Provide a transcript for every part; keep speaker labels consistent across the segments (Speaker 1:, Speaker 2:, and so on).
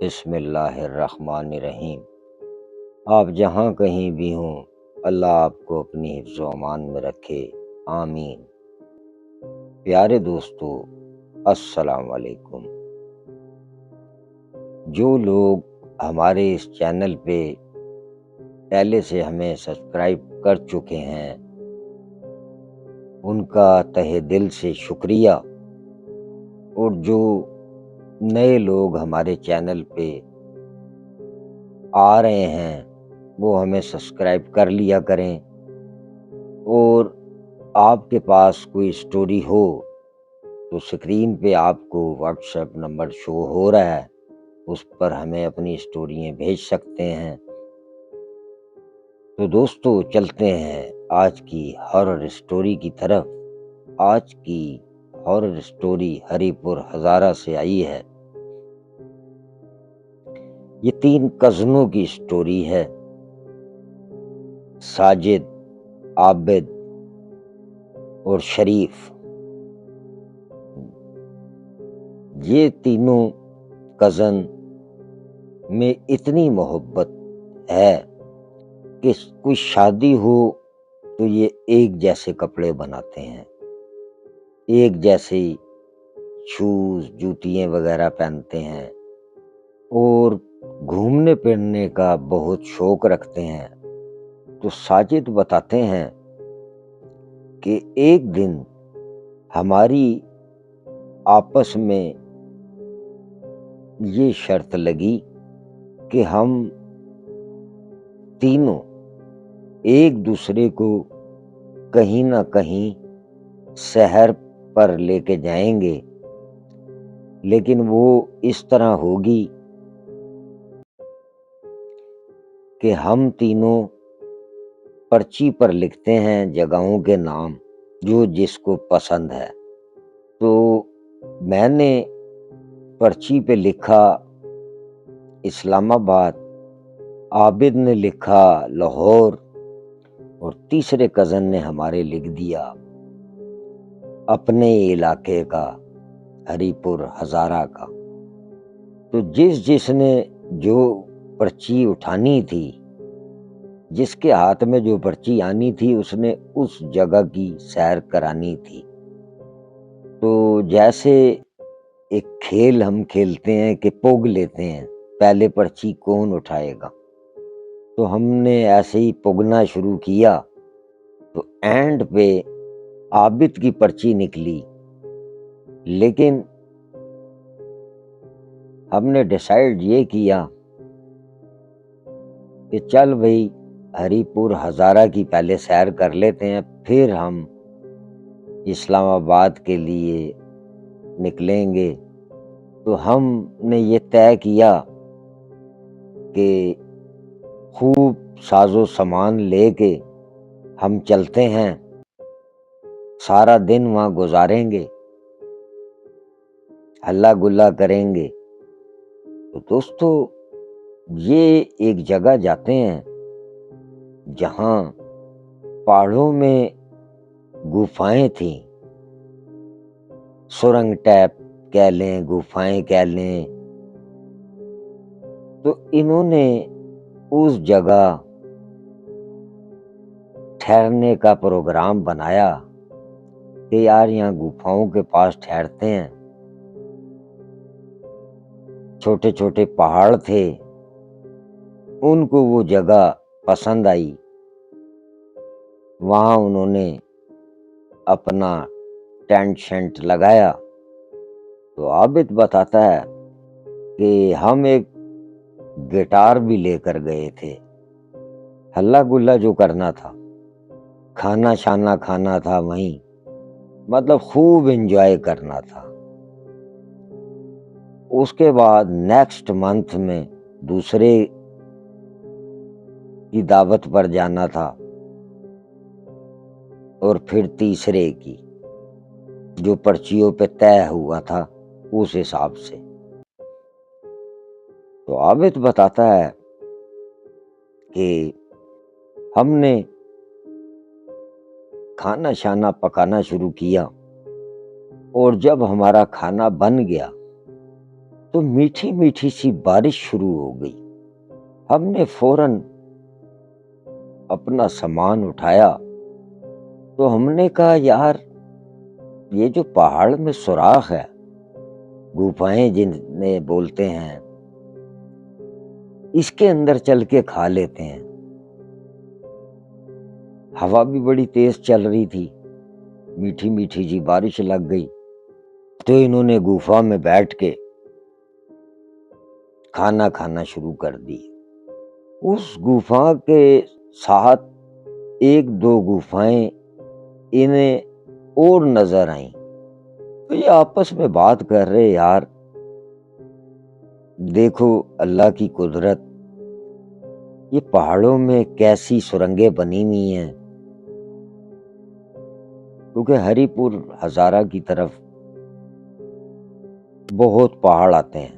Speaker 1: بسم اللہ الرحمن الرحیم۔ آپ جہاں کہیں بھی ہوں، اللہ آپ کو اپنی حفظ و امان میں رکھے، آمین۔ پیارے دوستو، السلام علیکم۔ جو لوگ ہمارے اس چینل پہ پہلے سے ہمیں سبسکرائب کر چکے ہیں، ان کا تہہ دل سے شکریہ، اور جو نئے لوگ ہمارے چینل پہ آ رہے ہیں وہ ہمیں سبسکرائب کر لیا کریں، اور آپ کے پاس کوئی سٹوری ہو تو سکرین پہ آپ کو واٹس ایپ نمبر شو ہو رہا ہے، اس پر ہمیں اپنی سٹوریاں بھیج سکتے ہیں۔ تو دوستو، چلتے ہیں آج کی ہارر سٹوری کی طرف۔ آج کی ہارر سٹوری ہری پور ہزارہ سے آئی ہے۔ یہ 3 کزنوں کی سٹوری ہے، ساجد، عابد اور شریف۔ یہ تینوں کزن میں اتنی محبت ہے کہ کوئی شادی ہو تو یہ ایک جیسے کپڑے بناتے ہیں، ایک جیسے شوز، جوتیاں وغیرہ پہنتے ہیں، اور گھومنے پھرنے کا بہت شوق رکھتے ہیں۔ تو ساجد بتاتے ہیں کہ ایک دن ہماری آپس میں یہ شرط لگی کہ ہم تینوں ایک دوسرے کو کہیں نہ کہیں سحر پر لے کے جائیں گے، لیکن وہ اس طرح ہوگی کہ ہم تینوں پرچی پر لکھتے ہیں جگہوں کے نام جو جس کو پسند ہے۔ تو میں نے پرچی پہ لکھا اسلام آباد، عابد نے لکھا لاہور، اور تیسرے کزن نے ہمارے لکھ دیا اپنے علاقے کا، ہری پور ہزارہ کا۔ تو جس نے جو پرچی اٹھانی تھی، جس کے ہاتھ میں جو پرچی آنی تھی، اس نے اس جگہ کی سیر کرانی تھی۔ تو جیسے ایک کھیل ہم کھیلتے ہیں کہ پوگ لیتے ہیں، پہلے پرچی کون اٹھائے گا، تو ہم نے ایسے ہی پوگنا شروع کیا۔ تو اینڈ پہ عابد کی پرچی نکلی، لیکن ہم نے ڈیسائیڈ یہ کیا کہ چل بھئی ہری پور ہزارہ کی پہلے سیر کر لیتے ہیں، پھر ہم اسلام آباد کے لیے نکلیں گے۔ تو ہم نے یہ طے کیا کہ خوب ساز و سامان لے کے ہم چلتے ہیں، سارا دن وہاں گزاریں گے، ہلا گلا کریں گے۔ تو دوستو، یہ ایک جگہ جاتے ہیں جہاں پہاڑوں میں گفائیں تھیں، سرنگ ٹیپ کہہ لیں، گفائیں کہہ لیں۔ تو انہوں نے اس جگہ ٹھہرنے کا پروگرام بنایا کہ یار یہاں گفاؤں کے پاس ٹھہرتے ہیں۔ چھوٹے چھوٹے پہاڑ تھے، ان کو وہ جگہ پسند آئی، وہاں انہوں نے اپنا ٹینٹ شینٹ لگایا۔ تو عابد بتاتا ہے کہ ہم ایک گٹار بھی لے کر گئے تھے، ہلا گلا جو کرنا تھا، کھانا شانا کھانا تھا وہیں، مطلب خوب انجوائے کرنا تھا۔ اس کے بعد نیکسٹ منتھ میں دوسرے کی دعوت پر جانا تھا، اور پھر تیسرے کی، جو پرچیوں پہ طے ہوا تھا اس حساب سے۔ تو عابد بتاتا ہے کہ ہم نے کھانا شانا پکانا شروع کیا، اور جب ہمارا کھانا بن گیا تو میٹھی میٹھی سی بارش شروع ہو گئی۔ ہم نے فوراً اپنا سامان اٹھایا تو ہم نے کہا یار یہ جو پہاڑ میں سوراخ ہے، گفائیں جنہیں بولتے ہیں، اس کے اندر چل کے کھا لیتے ہیں۔ ہوا بھی بڑی تیز چل رہی تھی، میٹھی میٹھی جی بارش لگ گئی، تو انہوں نے گفا میں بیٹھ کے کھانا کھانا شروع کر دی۔ اس گفا کے ساتھ ایک دو گفائیں انہیں اور نظر آئیں، تو یہ آپس میں بات کر رہے، یار دیکھو اللہ کی قدرت، یہ پہاڑوں میں کیسی سرنگیں بنی ہوئی ہیں، کیونکہ ہری پور ہزارہ کی طرف بہت پہاڑ آتے ہیں،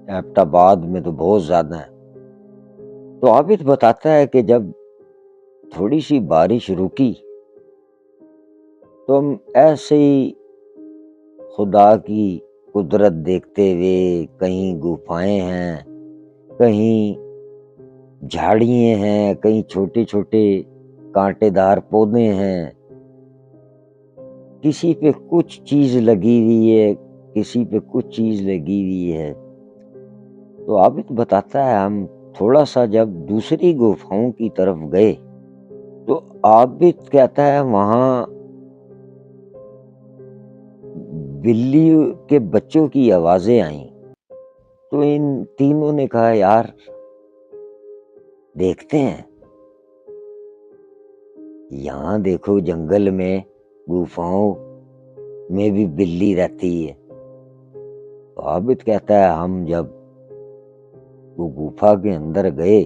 Speaker 1: ایبٹ آباد میں تو بہت زیادہ ہیں۔ تو عابد بتاتا ہے کہ جب تھوڑی سی بارش رکی تو ہم ایسے ہی خدا کی قدرت دیکھتے ہوئے، کہیں گفائیں ہیں، کہیں جھاڑیاں ہیں، کہیں چھوٹے چھوٹے کانٹے دار پودے ہیں، کسی پہ کچھ چیز لگی ہوئی ہے، کسی پہ کچھ چیز لگی ہوئی ہے۔ تو عابد بتاتا ہے ہم تھوڑا سا جب دوسری گفاؤں کی طرف گئے تو عابد کہتا ہے وہاں بلی کے بچوں کی آوازیں آئیں، تو ان تینوں نے کہا یار دیکھتے ہیں، یہاں دیکھو جنگل میں گفاؤں میں بھی بلی رہتی ہے۔ تو عابد کہتا ہے ہم جب وہ گفا کے اندر گئے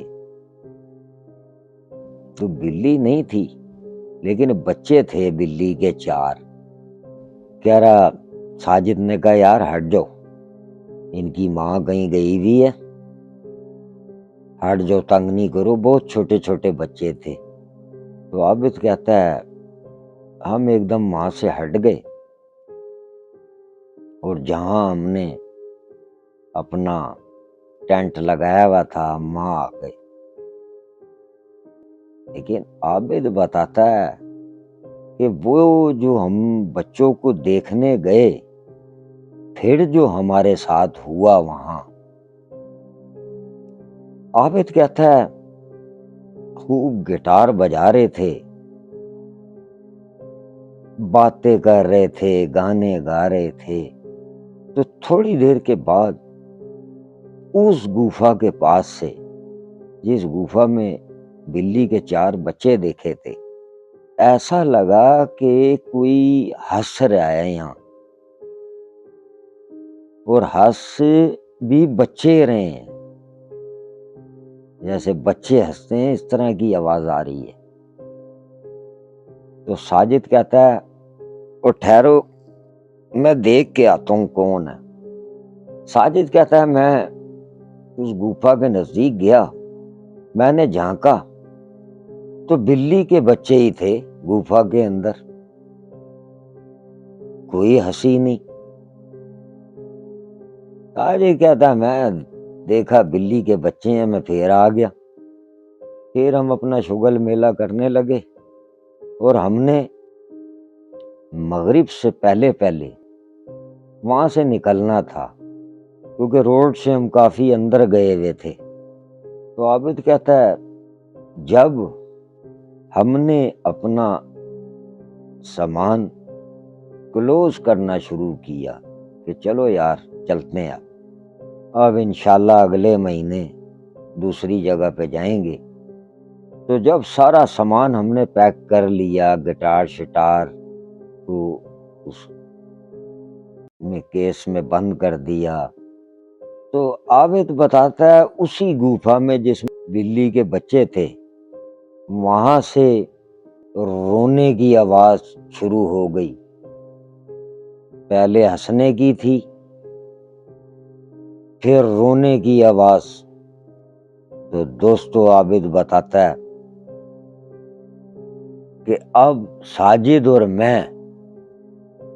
Speaker 1: تو بلی نہیں تھی، لیکن بچے تھے بلی کے 4۔ کہہ رہا ساجد نے کہا یار ہٹ جاؤ، ان کی ماں کہیں گئی ہوئی ہے، ہٹ جاؤ، تنگ نہیں کرو، بہت چھوٹے چھوٹے بچے تھے۔ تو عابد کہتا ہے ہم ایک دم وہاں سے ہٹ گئے، اور جہاں ہم نے اپنا ٹینٹ لگایا ہوا تھا ہم وہاں آ گئے۔ لیکن عابد بتاتا ہے کہ وہ جو ہم بچوں کو دیکھنے گئے، پھر جو ہمارے ساتھ ہوا وہاں، عابد کہتا ہے خوب گٹار بجا رہے تھے، باتیں کر رہے تھے، گانے گا رہے تھے۔ تو تھوڑی دیر کے بعد اس گفا کے پاس سے، جس گفا میں بلی کے 4 بچے دیکھے تھے، ایسا لگا کہ کوئی ہنس رہا ہے یہاں، اور ہنس بھی بچے رہے ہیں، جیسے بچے ہنستے ہیں اس طرح کی آواز آ رہی ہے۔ تو ساجد کہتا ہے او ٹھہرو میں دیکھ کے آتا ہوں کون ہے۔ ساجد کہتا ہے میں اس گفا کے نزدیک گیا، میں نے جھانکا تو بلی کے بچے ہی تھے گفا کے اندر، کوئی ہنسی نہیں۔ ساجد کہتا ہے میں دیکھا بلی کے بچے ہیں، میں پھر آ گیا۔ پھر ہم اپنا شغل میلہ کرنے لگے، اور ہم نے مغرب سے پہلے پہلے وہاں سے نکلنا تھا، کیونکہ روڈ سے ہم کافی اندر گئے ہوئے تھے۔ تو عابد کہتا ہے جب ہم نے اپنا سامان کلوز کرنا شروع کیا کہ چلو یار چلتے ہیں، اب انشاءاللہ اگلے مہینے دوسری جگہ پہ جائیں گے، تو جب سارا سامان ہم نے پیک کر لیا، گٹار شٹار کو اس میں کیس میں بند کر دیا، تو عابد بتاتا ہے اسی گفا میں جس میں بلی کے بچے تھے، وہاں سے رونے کی آواز شروع ہو گئی، پہلے ہنسنے کی تھی، پھر رونے کی آواز۔ تو دوستو عابد بتاتا ہے کہ اب ساجد اور میں